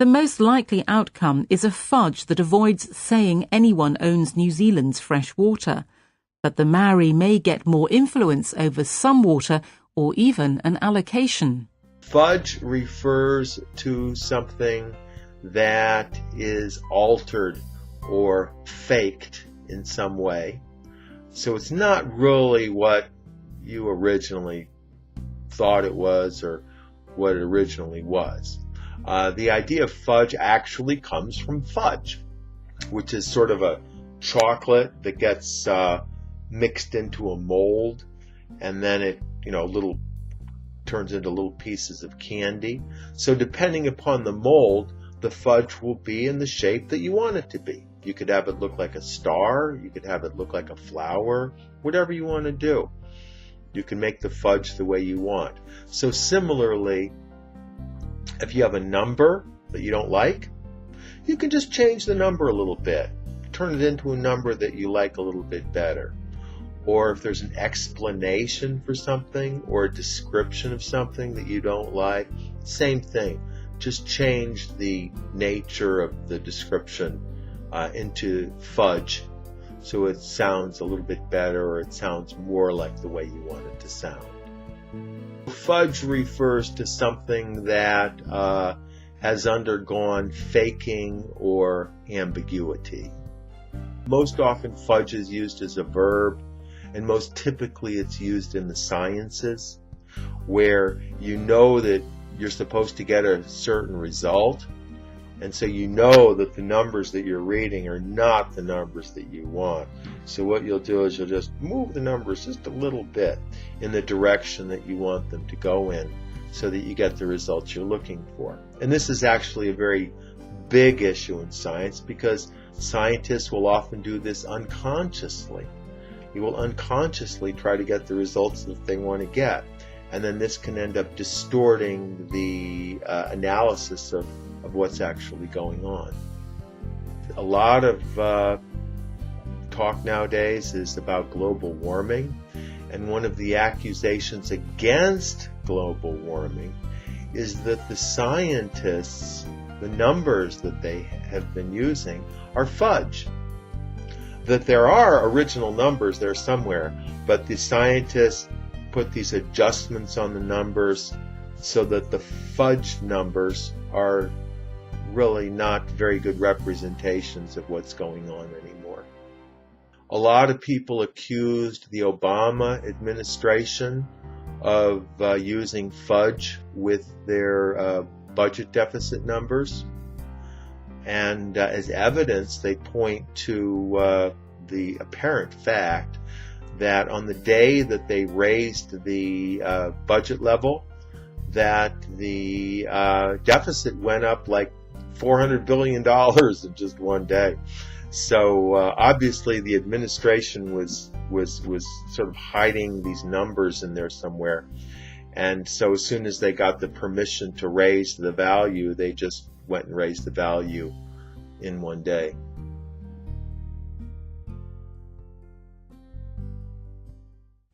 The most likely outcome is a fudge that avoids saying anyone owns New Zealand's fresh water, but the Maori may get more influence over some water or even an allocation. Fudge refers to something that is altered or faked in some way. So it's not really what you originally thought it was or what it originally was. The idea of fudge actually comes from fudge, which is sort of a chocolate that gets mixed into a mold, and then it turns into little pieces of candy. So depending upon the mold, the fudge will be in the shape that you want it to be. You could have it look like a star, you could have it look like a flower, whatever you want to do. You can make the fudge the way you want. So similarly, if you have a number that you don't like, you can just change the number a little bit. Turn it into a number that you like a little bit better. Or if there's an explanation for something or a description of something that you don't like, same thing. Just change the nature of the description into fudge so it sounds a little bit better, or it sounds more like the way you want it to sound. Fudge refers to something that has undergone faking or ambiguity. Most often fudge is used as a verb, and most typically it's used in the sciences, where you know that you're supposed to get a certain result, and so you know that the numbers that you're reading are not the numbers that you want. So what you'll do is you'll just move the numbers just a little bit in the direction that you want them to go in, so that you get the results you're looking for. And this is actually a very big issue in science, because scientists will often do this unconsciously. You will unconsciously try to get the results that they want to get, and then this can end up distorting the analysis of what's actually going on. A lot of talk nowadays is about global warming, and one of the accusations against global warming is that the scientists, the numbers that they have been using, are fudge. That there are original numbers there somewhere, but the scientists put these adjustments on the numbers so that the fudge numbers are really not very good representations of what's going on anymore. A lot of people accused the Obama administration of using fudge with their budget deficit numbers. And as evidence, they point to the apparent fact that on the day that they raised the budget level, that the deficit went up like $400 billion in just one day. So obviously the administration was sort of hiding these numbers in there somewhere. And so as soon as they got the permission to raise the value, they just went and raised the value in one day.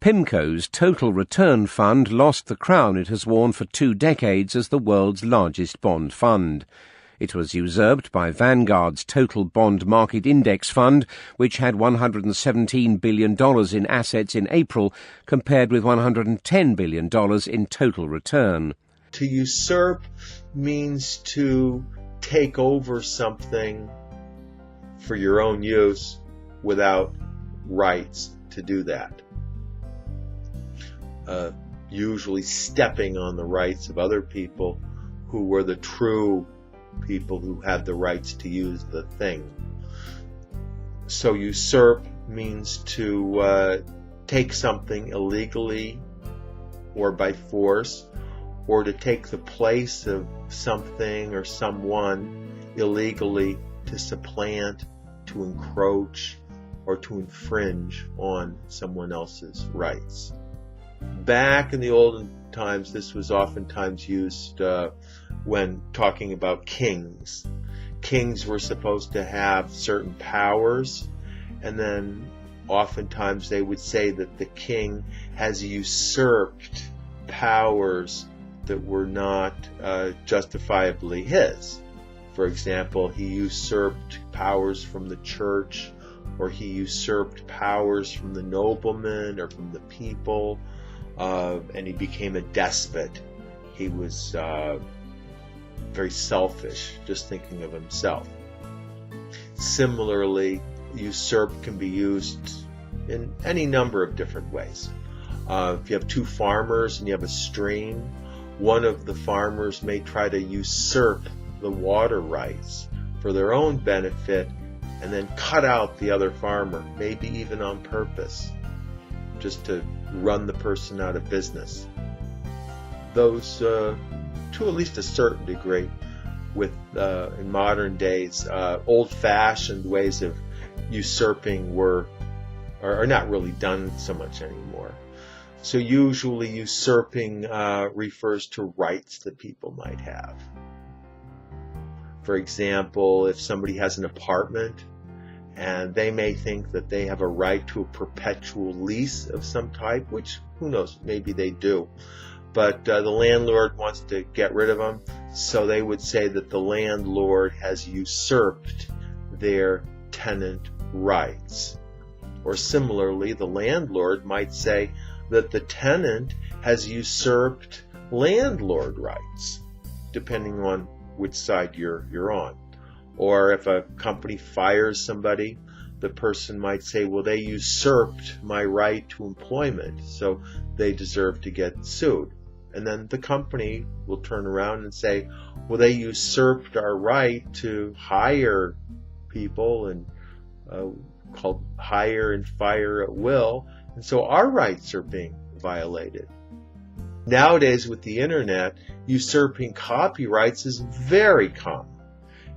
PIMCO's Total Return Fund lost the crown it has worn for 2 decades as the world's largest bond fund. It was usurped by Vanguard's Total Bond Market Index Fund, which had $117 billion in assets in April, compared with $110 billion in total return. To usurp means to take over something for your own use without rights to do that. Usually stepping on the rights of other people who were the true people who had the rights to use the thing. So usurp means to take something illegally or by force, or to take the place of something or someone illegally, to supplant, to encroach, or to infringe on someone else's rights. Back in the olden times, this was oftentimes used when talking about kings. Kings were supposed to have certain powers, and then oftentimes they would say that the king has usurped powers that were not justifiably his. For example, he usurped powers from the church, or he usurped powers from the noblemen or from the people, and he became a despot. He was very selfish, just thinking of himself. Similarly, usurp can be used in any number of different ways. If you have two farmers and you have a stream, one of the farmers may try to usurp the water rights for their own benefit and then cut out the other farmer, maybe even on purpose, just to run the person out of business. Those, to at least a certain degree, with in modern days, old-fashioned ways of usurping are not really done so much anymore. So usually usurping refers to rights that people might have. For example, if somebody has an apartment and they may think that they have a right to a perpetual lease of some type, which, who knows, maybe they do. But the landlord wants to get rid of them, so they would say that the landlord has usurped their tenant rights. Or similarly, the landlord might say that the tenant has usurped landlord rights, depending on which side you're on. Or if a company fires somebody, the person might say, well, they usurped my right to employment, so they deserve to get sued. And then the company will turn around and say, well, they usurped our right to hire people and called hire and fire at will, and so our rights are being violated. Nowadays, with the internet, usurping copyrights is very common,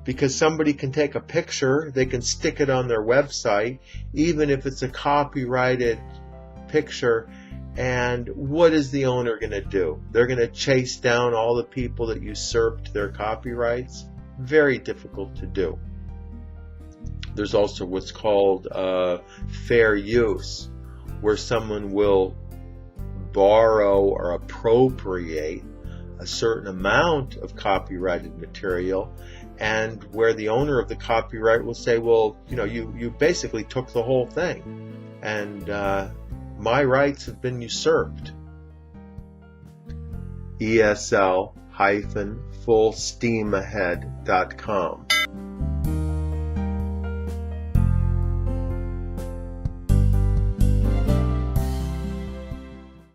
because somebody can take a picture, they can stick it on their website, even if it's a copyrighted picture, and what is the owner going to do? They're going to chase down all the people that usurped their copyrights? Very difficult to do. There's also what's called fair use, where someone will borrow or appropriate a certain amount of copyrighted material, and where the owner of the copyright will say, well, you basically took the whole thing, and my rights have been usurped. ESL-fullsteamahead.com